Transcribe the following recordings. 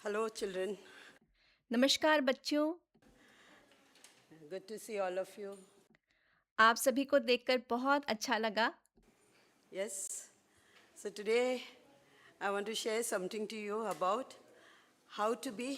Hello, children. नमस्कार बच्चों। Good to see all of you. आप सभी को देखकर बहुत अच्छा लगा। Yes. So today I want to share something to you about how to be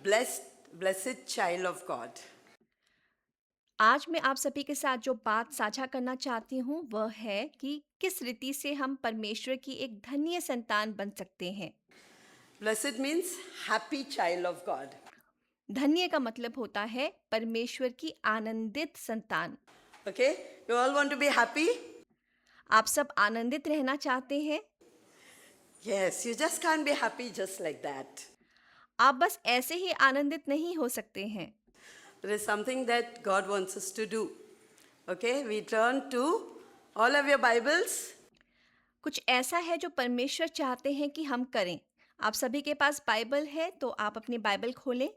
blessed child of God. आज मैं आप सभी के साथ जो बात साझा करना चाहती हूँ वह है कि किस रीति से हम परमेश्वर की एक धन्य संतान बन सकते हैं। Blessed means happy child of God. धन्य का मतलब होता है परमेश्वर की आनंदित संतान। Okay? You all want to be happy? आप सब आनंदित रहना चाहते हैं। Yes, you just can't be happy just like that. आप बस ऐसे ही आनंदित नहीं हो सकते हैं। There is something that God wants us to do. Okay? We turn to all of your Bibles. कुछ ऐसा है जो परमेश्वर चाहते हैं कि हम करें। आप सभी के पास बाइबल है तो आप अपनी बाइबल खोलें।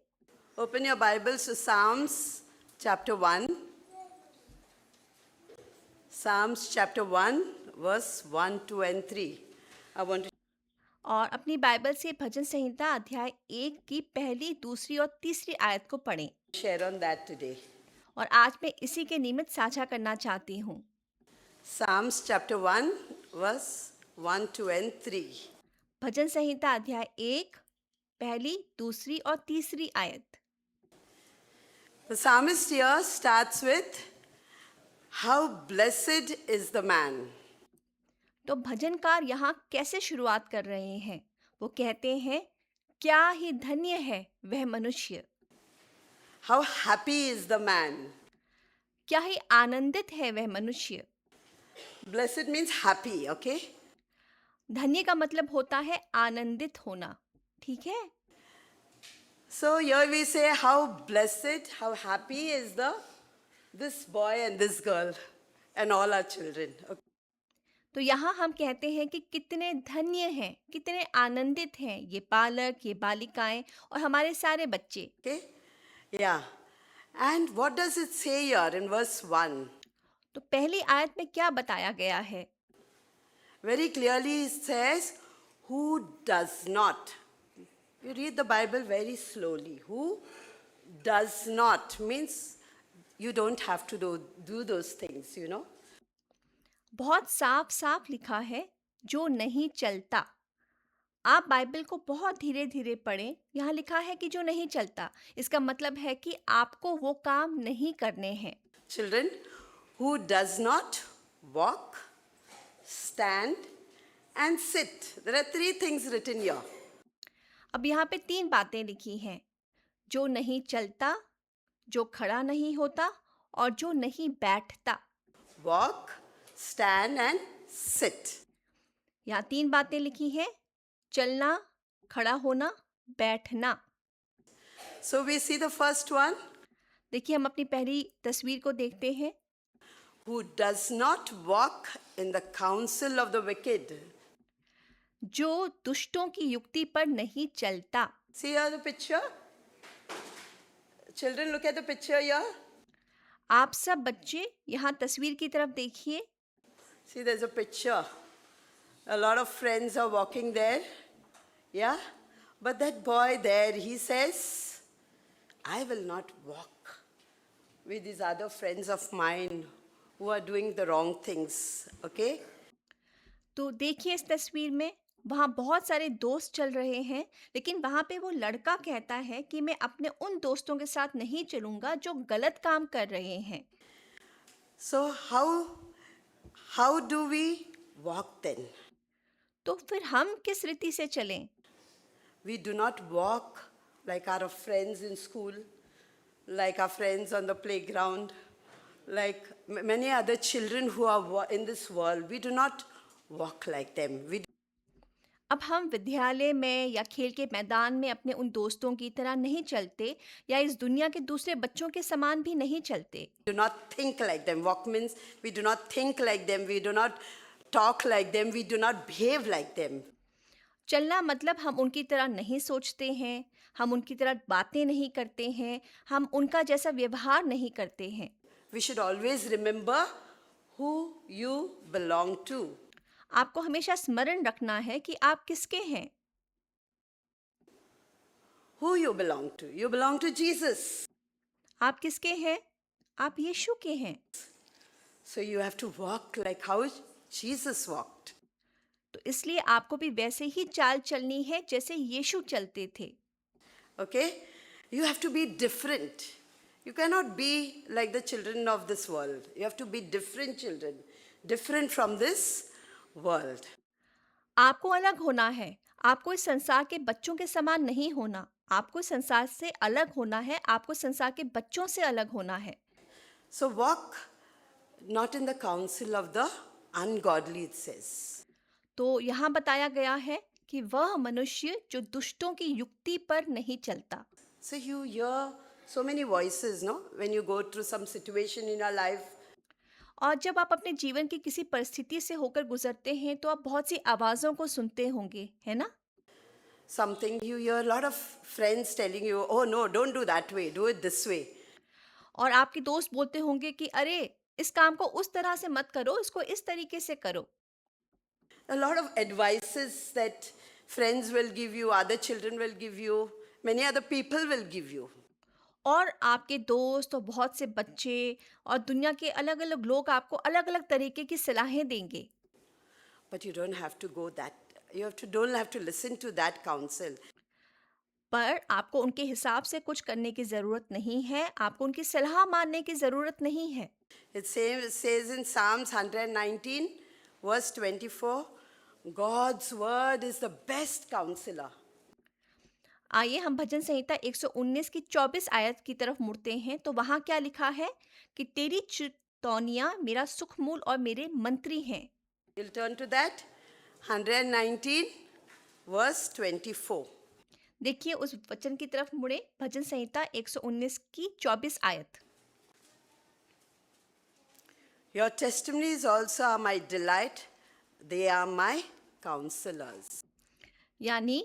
Open your Bibles to Psalms chapter 1. Psalms chapter 1, verse 1, 2, and 3. I want to और अपनी बाइबल से भजन संहिता अध्याय 1 की पहली, दूसरी और तीसरी आयत को पढ़ें। share on that today. और आज मैं इसी के निमित्त साझा करना चाहती हूँ। Psalms chapter 1, verse 1, 2, and 3. भजन संहिता अध्याय 1 पहली, दूसरी और तीसरी आयत। The psalmist here starts with, how blessed is the man. तो भजनकार यहाँ कैसे शुरुआत कर रहे हैं? वो कहते हैं, क्या ही धन्य है वह मनुष्य, How happy is the man. क्या ही आनंदित है वह मनुष्य। Blessed means happy, okay? धन्य का मतलब होता है आनंदित होना, ठीक है? So here we say how blessed, how happy is this boy and this girl and all our children. Okay? तो यहाँ हम कहते हैं कि कितने धन्य हैं, कितने आनंदित हैं ये बालक, ये बालिकाएं और हमारे सारे बच्चे। Okay? Yeah. And what does it say here in verse 1? तो पहली आयत में क्या बताया गया है? Very clearly it says, who does not. You read the Bible very slowly. Who does not means you don't have to do those things, you know. बहुत साफ साफ लिखा है, जो नहीं चलता। आप बाइबल को बहुत धीरे धीरे पढ़ें। यहाँ लिखा है कि जो नहीं चलता, इसका मतलब है कि आपको वो काम नहीं करने हैं। Children, who does not walk, stand, and sit. There are three things written here. अब यहाँ पे 3 बातें लिखी हैं, जो नहीं चलता, जो खड़ा नहीं होता और जो नहीं बैठता। Walk, stand, and sit. यहाँ 3 बातें लिखी हैं, चलना, खड़ा होना, बैठना। So we see the first one, देखिए हम अपनी पहली तस्वीर को देखते हैं। who does not walk in the counsel of the wicked. जो दुष्टों की युक्ति पर नहीं चलता। See here the picture? Children, look at the picture here. आप सब बच्चे यहाँ तस्वीर की तरफ देखिए। See, there's a picture. A lot of friends are walking there. Yeah? But that boy there, he says, I will not walk with these other friends of mine who are doing the wrong things. Okay? तो देखिए इस तस्वीर में वहाँ बहुत सारे दोस्त चल रहे हैं, लेकिन वहाँ पे वो लड़का कहता है कि मैं अपने उन दोस्तों के साथ नहीं चलूँगा जो गलत काम कर रहे हैं। So, how do we walk then? तो फिर हम किस रीति से चलें? We do not walk like our friends in school, like our friends on the playground, like many other children who are in this world. We do not walk like them. We अब हम विद्यालय में या खेल के मैदान में अपने उन दोस्तों की तरह नहीं चलते या इस दुनिया के दूसरे बच्चों के समान भी नहीं चलते। do not think like them. Walk means we do not think like them. We do not talk like them. We do not behave like them. चलना मतलब हम उनकी तरह नहीं सोचते हैं, हम उनकी तरह बातें नहीं करते हैं, हम उनका जैसा व्यवहार नहीं करते हैं। We should always remember who you belong to. आपको हमेशा स्मरण रखना है कि आप किसके हैं। who you belong to. You belong to Jesus. आप किसके हैं? आप यीशु के हैं। So you have to walk like how Jesus walked. तो इसलिए आपको भी वैसे ही चाल चलनी है जैसे यीशु चलते थे। Okay? You have to be different. You cannot be like the children of this world. You have to be different children, different from this world. आपको अलग होना है। आपको इस संसार के बच्चों के समान नहीं होना। आपको इस संसार से अलग होना है। आपको संसार के बच्चों से अलग होना है। So walk not in the counsel of the ungodly, it says. तो यहाँ बताया गया है कि वह मनुष्य जो दुष्टों की युक्ति पर नहीं चलता। So you hear so many voices, no? When you go through some situation in your life, और जब आप अपने जीवन की किसी परिस्थिति से होकर गुजरते हैं तो आप बहुत सी आवाज़ों को सुनते होंगे, है ना? something you hear a lot of friends telling you, oh no, don't do that way, do it this way. और आपके दोस्त बोलते होंगे कि अरे इस काम को उस तरह से मत करो, इसको इस तरीके से करो। A lot of advices that friends will give you, other children will give you, many other people will give you. और आपके दोस्त और बहुत से बच्चे और दुनिया के अलग-अलग लोग आपको अलग-अलग तरीके की सलाहें देंगे। But you don't have to go that, don't have to listen to that counsel. पर आपको उनके हिसाब से कुछ करने की ज़रूरत नहीं है, आपको उनकी सलाह मानने की ज़रूरत नहीं है। It says in Psalms 119, verse 24, God's word is the best counselor. आइए हम भजन संहिता 119 की 24 आयत की तरफ मुड़ते हैं तो वहाँ क्या लिखा है कि तेरी चितौनियाँ मेरा सुखमूल और मेरे मंत्री हैं। We'll turn to that. 119, verse 24. देखिए उस वचन की तरफ मुड़े, भजन संहिता 119 की 24 आयत। Your testimonies also are my delight. They are my counselors. यानी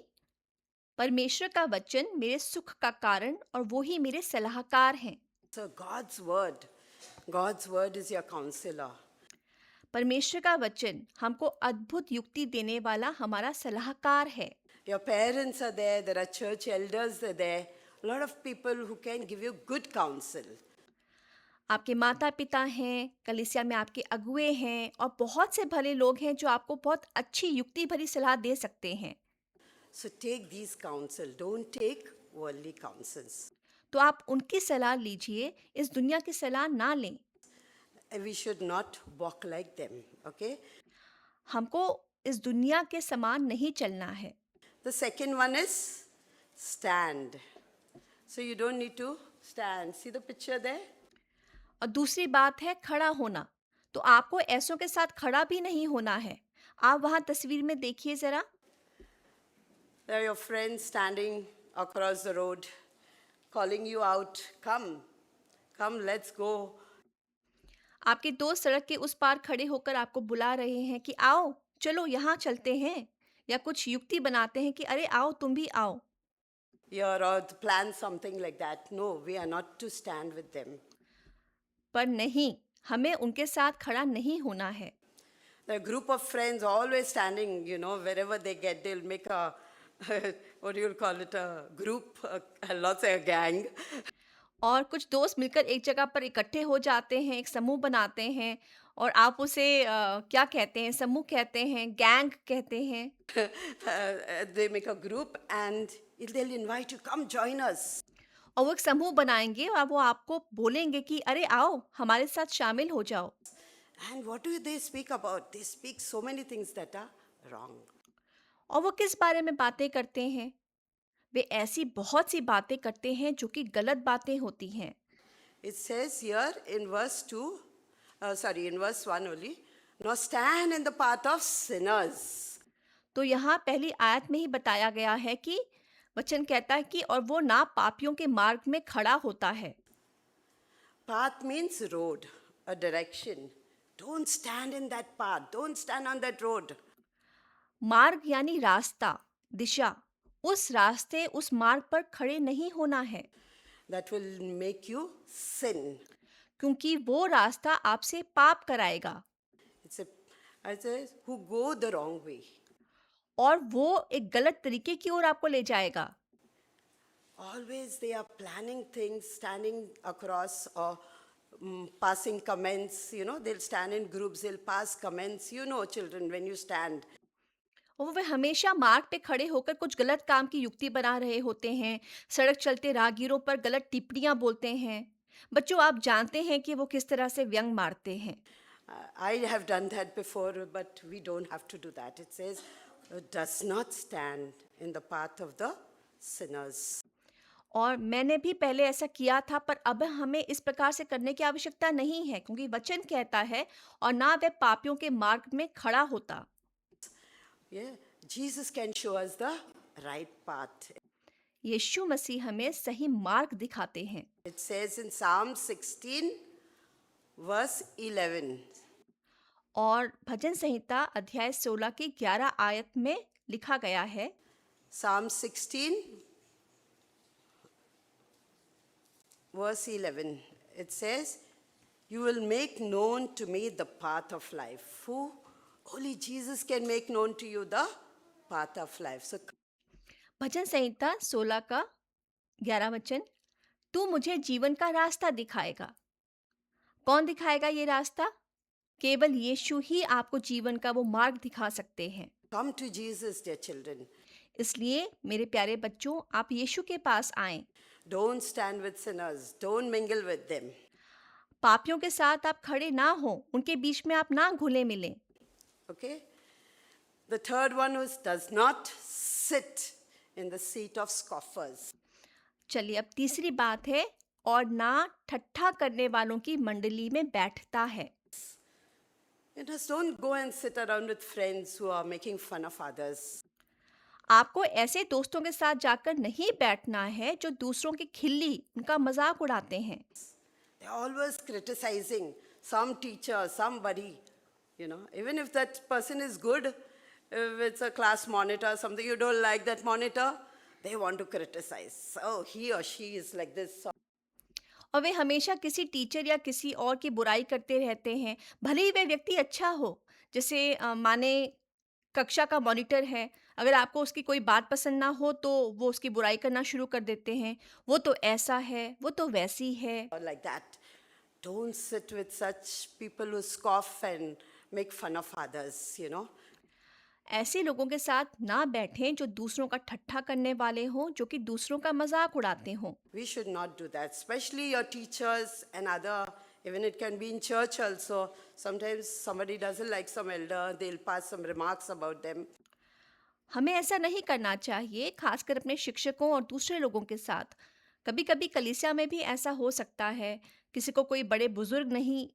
परमेश्वर का वचन मेरे सुख का कारण और वो ही मेरे सलाहकार हैं। So God's word is your counselor. परमेश्वर का वचन हमको अद्भुत युक्ति देने वाला हमारा सलाहकार है। Your parents are there are church elders are there, a lot of people who can give you good counsel. आपके माता पिता हैं, कलीसिया में आपके अगुए हैं और बहुत से भले लोग हैं जो आपको बहुत अच्छी युक्ति भरी सलाह दे सकते हैं। So take these counsel, don't take worldly counsels. तो आप उनकी सलाह लीजिए, इस दुनिया की सलाह ना लें। We should not walk like them, okay? हमको इस दुनिया के समान नहीं चलना है। The second one is stand. So you don't need to stand. See the picture there? और दूसरी बात है खड़ा होना। तो आपको ऐसों के साथ खड़ा भी नहीं होना है। आप वहाँ तस्वीर में देखिए ज़रा। There are your friends standing across the road, calling you out, come, let's go. आपके दोस्त सड़क के उस पार खड़े होकर आपको बुला रहे हैं कि आओ, चलो यहाँ चलते हैं, या कुछ युक्ति बनाते हैं कि अरे आओ तुम भी आओ। Or plan something like that. No, we are not to stand with them. पर नहीं, हमें उनके साथ खड़ा नहीं होना है। The group of friends always standing, wherever they get, they'll make a, what do you call it, a group, lots of a gang. और कुछ दोस्त मिलकर एक जगह पर इकट्ठे हो जाते हैं, एक समूह बनाते हैं और आप उसे क्या कहते हैं, समूह कहते हैं, गैंग कहते हैं। They make a group and they'll invite you, come join us. और वो एक समूह बनाएंगे और वो आपको बोलेंगे कि अरे आओ हमारे साथ शामिल हो जाओ। And what do they speak about? They speak so many things that are wrong. और वो किस बारे में बातें करते हैं? वे ऐसी बहुत सी बातें करते हैं जो कि गलत बातें होती हैं। It says here in verse 1 only, now stand in the path of sinners. तो यहाँ पहली आयत में ही बताया गया है कि वचन कहता है कि और वो ना पापियों के मार्ग में खड़ा होता है। Path means road, a direction. Don't stand in that path. Don't stand on that road. मार्ग यानी रास्ता, दिशा। उस रास्ते, उस मार्ग पर खड़े नहीं होना है। That will make you sin. क्योंकि वो रास्ता आपसे पाप कराएगा। I say, who go the wrong way. और वो एक गलत तरीके की ओर आपको ले जाएगा। Always they are planning things, standing across or passing comments. They'll stand in groups, they'll pass comments. Children, when you stand. और वे हमेशा मार्ग पे खड़े होकर कुछ गलत काम की युक्ति बना रहे होते हैं, सड़क चलते राहगीरों पर गलत टिप्पणियां बोलते हैं। बच्चों, आप जानते हैं कि वो किस तरह से व्यंग मारते हैं। I have done that before, but we don't have to do that. It says, does not stand in the path of the sinners. और मैंने भी पहले ऐसा किया था, पर अब हमें इस प्रकार से करने की आवश्यकता नहीं है, क्योंकि वचन कहता है, और ना वह पापियों के मार्ग में खड़ा होता। Yeah, Jesus can show us the right path. यीशु मसीह हमें सही मार्ग दिखाते हैं। It says in Psalm 16, verse 11. और भजन संहिता अध्याय 16 की 11 आयत में लिखा गया है। Psalm 16, verse 11. It says, you will make known to me the path of life. Who? Only Jesus can make known to you the path of life. So, भजन संहिता 16 का 11 वचन, तू मुझे जीवन का रास्ता दिखाएगा। कौन दिखाएगा ये रास्ता? केवल यीशु ही आपको जीवन का वो मार्ग दिखा सकते हैं। come to Jesus, dear children. इसलिए मेरे प्यारे बच्चों, आप यीशु के पास आएं। Don't stand with sinners. Don't mingle with them. पापियों के साथ आप खड़े ना हो, उनके बीच में आप ना घुले मिलें। Okay? The third one is does not sit in the seat of scoffers. चलिए, अब तीसरी बात है, और ना ठट्ठा करने वालों की मंडली में बैठता है। Just don't go and sit around with friends who are making fun of others. आपको ऐसे दोस्तों के साथ जाकर नहीं बैठना है जो दूसरों की खिल्ली, उनका मजाक उड़ाते हैं। They're always criticizing some teacher, somebody. Even if that person is good, if it's a class monitor, something you don't like that monitor, they want to criticize. Oh, he or she is like this. और वे हमेशा किसी teacher या किसी और की बुराई करते रहते हैं, भले ही वह व्यक्ति अच्छा हो। जैसे माने कक्षा का मॉनिटर है, अगर आपको उसकी कोई बात पसंद ना हो तो वो उसकी बुराई करना शुरू कर देते हैं। वो तो ऐसा है, वो तो वैसी है। Or like that. Don't sit with such people who scoff and make fun of others. ऐसे लोगों के साथ ना बैठें जो दूसरों का ठट्ठा करने वाले हों, जो कि दूसरों का मजाक उड़ाते हों। We should not do that, especially your teachers and other, even it can be in church also. Sometimes somebody doesn't like some elder, they'll pass some remarks about them. हमें ऐसा नहीं करना चाहिए, खासकर अपने शिक्षकों और दूसरे लोगों के साथ। कभी-कभी कलीसिया में भी ऐसा हो सकता है, किसी को कोई बड़े बुजुर्ग नहीं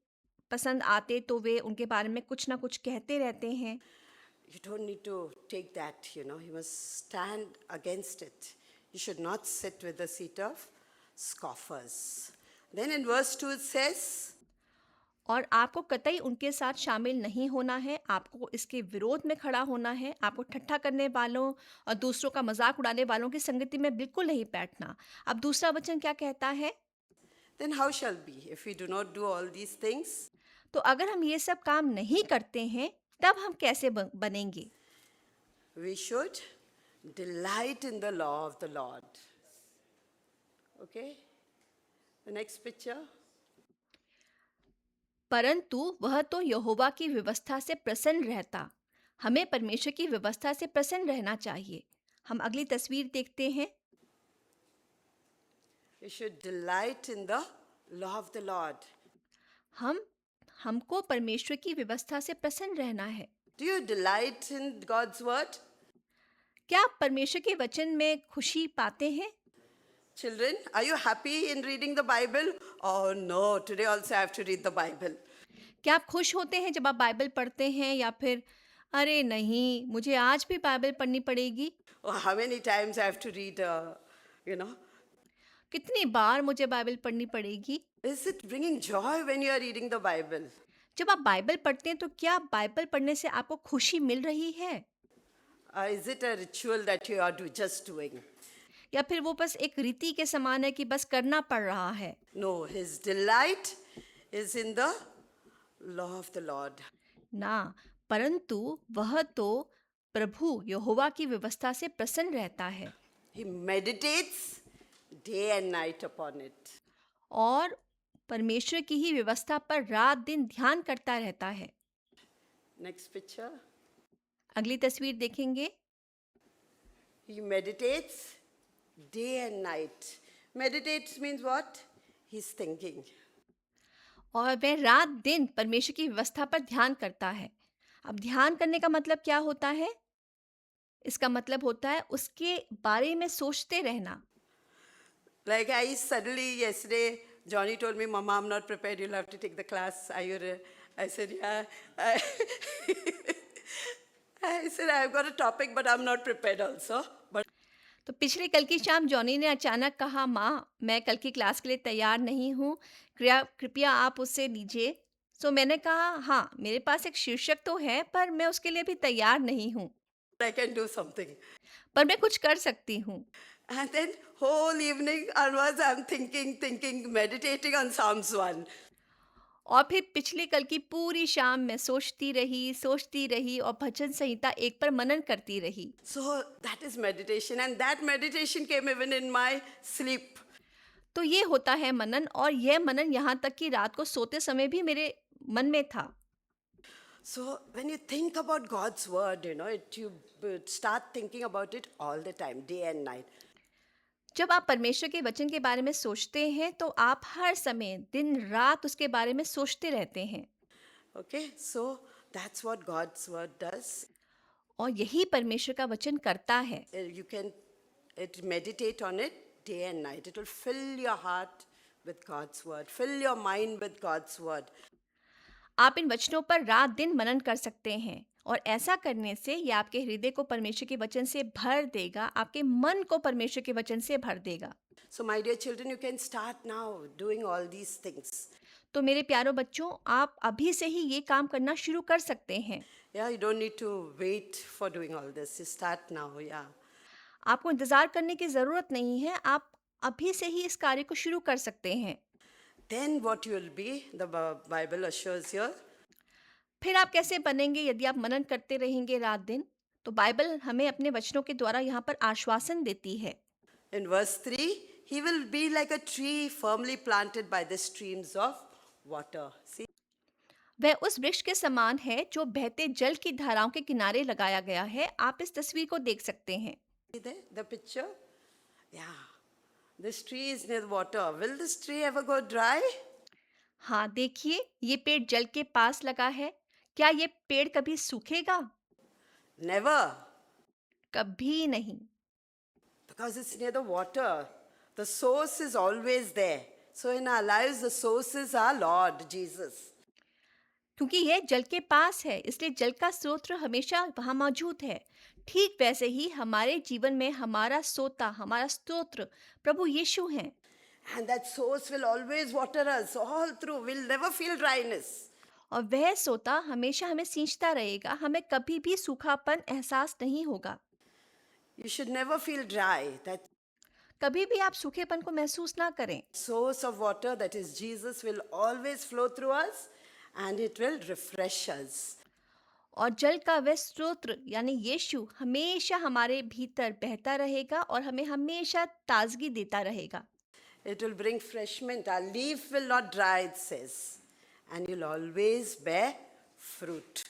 पसंद आते तो वे उनके बारे में कुछ ना कुछ कहते रहते हैं। You don't need to take that, you must stand against it. You should not sit with the seat of scoffers. Then in verse 2 it says, और आपको कतई उनके साथ शामिल नहीं होना है, आपको इसके विरोध में खड़ा होना है। आपको ठट्ठा करने वालों और दूसरों का मजाक उड़ाने वालों की संगति में बिल्कुल नहीं बैठना। अब दूसरा वचन क्या कहता है? then how shall be if we do not do all these things? तो अगर हम ये सब काम नहीं करते हैं, तब हम कैसे बनेंगे? We should delight in the law of the Lord. Okay? The next picture. परंतु वह तो यहोवा की व्यवस्था से प्रसन्न रहता। हमें परमेश्वर की व्यवस्था से प्रसन्न रहना चाहिए। हम अगली तस्वीर देखते हैं। You should delight in the law of the Lord. हमको परमेश्वर की व्यवस्था से प्रसन्न रहना है। Do you delight in God's word? क्या आप परमेश्वर के वचन में खुशी पाते हैं? Children, are you happy in reading the Bible? Oh no, today also I have to read the Bible. क्या आप खुश होते हैं जब आप बाइबल पढ़ते हैं, या फिर अरे नहीं, मुझे आज भी बाइबल पढ़नी पड़ेगी? Oh, how many times I have to read, कितनी बार मुझे बाइबल पढ़नी पड़ेगी? Is it bringing joy when you are reading the Bible? जब आप बाइबल पढ़ते हैं तो क्या बाइबल पढ़ने से आपको खुशी मिल रही है, Is it a ritual that you are just doing? या फिर वो बस एक रीति के समान है कि बस करना पड़ रहा है? No, his delight is in the law of the Lord. ना, परंतु वह तो प्रभु यहोवा की व्यवस्था से प्रसन्न रहता है। He meditates day and night upon it. और परमेश्वर की ही व्यवस्था पर रात दिन ध्यान करता रहता है। Next picture. अगली तस्वीर देखेंगे। He meditates day and night. Meditates means what? He's thinking. और वह रात दिन परमेश्वर की व्यवस्था पर ध्यान करता है। अब ध्यान करने का मतलब क्या होता है? इसका मतलब होता है उसके बारे में सोचते रहना। Like I suddenly yesterday, Johnny told me, Mama, I'm not prepared. You'll have to take the class. Are you I said, yeah. I said, I've got a topic, but I'm not prepared also. But तो पिछले कल की शाम Johnny ने अचानक कहा, माँ मैं कल की क्लास के लिए तैयार नहीं हूँ, कृपया आप उससे लीजिए। सो मैंने कहा हाँ मेरे पास एक शीर्षक तो है पर मैं उसके लिए भी तैयार नहीं हूँ, I can do something. पर मैं कुछ कर सकती हूँ। And then whole evening onwards, I'm thinking, meditating on Psalms 1. और फिर पिछले कल की पूरी शाम मैं सोचती रही और भजन संहिता 1 पर मनन करती रही। So that is meditation. And that meditation came even in my sleep. तो ये होता है मनन, और यह मनन यहाँ तक कि रात को सोते समय भी मेरे मन में था। So when you think about God's word, you start thinking about it all the time, day and night. जब आप परमेश्वर के वचन के बारे में सोचते हैं तो आप हर समय दिन रात उसके बारे में सोचते रहते हैं। Okay, so that's what God's word does. और यही परमेश्वर का वचन करता है। You can meditate on it day and night. It will fill your heart with God's word, fill your mind with God's word. आप इन वचनों पर रात दिन मनन कर सकते हैं, और ऐसा करने से ये आपके हृदय को परमेश्वर के वचन से भर देगा, आपके मन को परमेश्वर के वचन से भर देगा। So my dear children, you can start now doing all these things. तो मेरे प्यारो बच्चों, आप अभी से ही ये काम करना शुरू कर सकते हैं। Yeah, you don't need to wait for doing all this. You start now, yeah. आपको इंतज़ार करने की ज़रूरत नहीं है, आप अभी से ही इस कार्य को शुरू कर सकते हैं। Then what you will be, the Bible assures here. फिर आप कैसे बनेंगे यदि आप मनन करते रहेंगे रात दिन? तो बाइबल हमें अपने वचनों के द्वारा यहाँ पर आश्वासन देती है। In verse 3, he will be like a tree firmly planted by the streams of water. See? वह उस वृक्ष के समान है जो बहते जल की धाराओं के किनारे लगाया गया है। आप इस तस्वीर को देख सकते हैं। See there, the picture? Yeah. This tree is near water. Will this tree ever go dry? हाँ देखिए, ये पेड़ जल के पास लगा है। क्या ये पेड़ कभी सूखेगा? Never. कभी नहीं, Because it's near the water. The source is always there. So in our lives, the source is our Lord Jesus. क्योंकि यह जल के पास है, इसलिए जल का स्रोत हमेशा वहाँ मौजूद है। ठीक वैसे ही हमारे जीवन में हमारा सोता, हमारा स्तोत्र प्रभु यीशु हैं। And that source will always water us all through. We'll never feel dryness. और वह सोता हमेशा हमें सींचता रहेगा, हमें कभी भी सूखापन एहसास नहीं होगा। You should never feel dry. That कभी भी आप सूखेपन को महसूस ना करें। source of water, that is Jesus, will always flow through us and it will refresh us. और जल का वह स्रोत यानी यीशु हमेशा हमारे भीतर बहता रहेगा और हमें हमेशा ताजगी देता रहेगा। It will bring refreshment. Our leaf will not dry, it says. And you'll always bear fruit.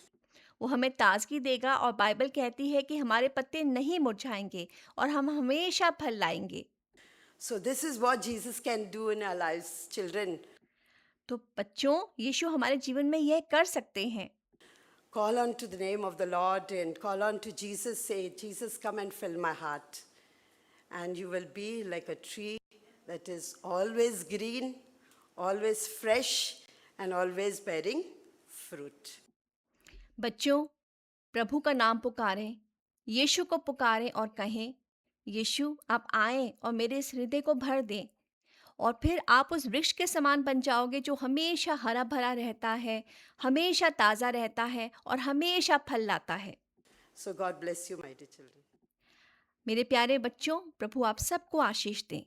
वो हमें ताजगी देगा, और बाइबल कहती है कि हमारे पत्ते नहीं मुरझाएंगे और हम हमेशा फल लाएंगे। So this is what Jesus can do in our lives, children. तो बच्चों, यीशु हमारे जीवन में यह कर सकते हैं। Call on to the name of the Lord and call on to Jesus. Say, Jesus, come and fill my heart. And you will be like a tree that is always green, always fresh, and always bearing fruit. बच्चों, प्रभु का नाम पुकारें, यीशु को पुकारें और कहें, यीशु आप आएं और मेरे इस हृदय को भर दें। और फिर आप उस वृक्ष के समान बन जाओगे जो हमेशा हरा भरा रहता है, हमेशा ताज़ा रहता है और हमेशा फल लाता है। So God bless you, my dear children. मेरे प्यारे बच्चों, प्रभु आप सबको आशीष दें।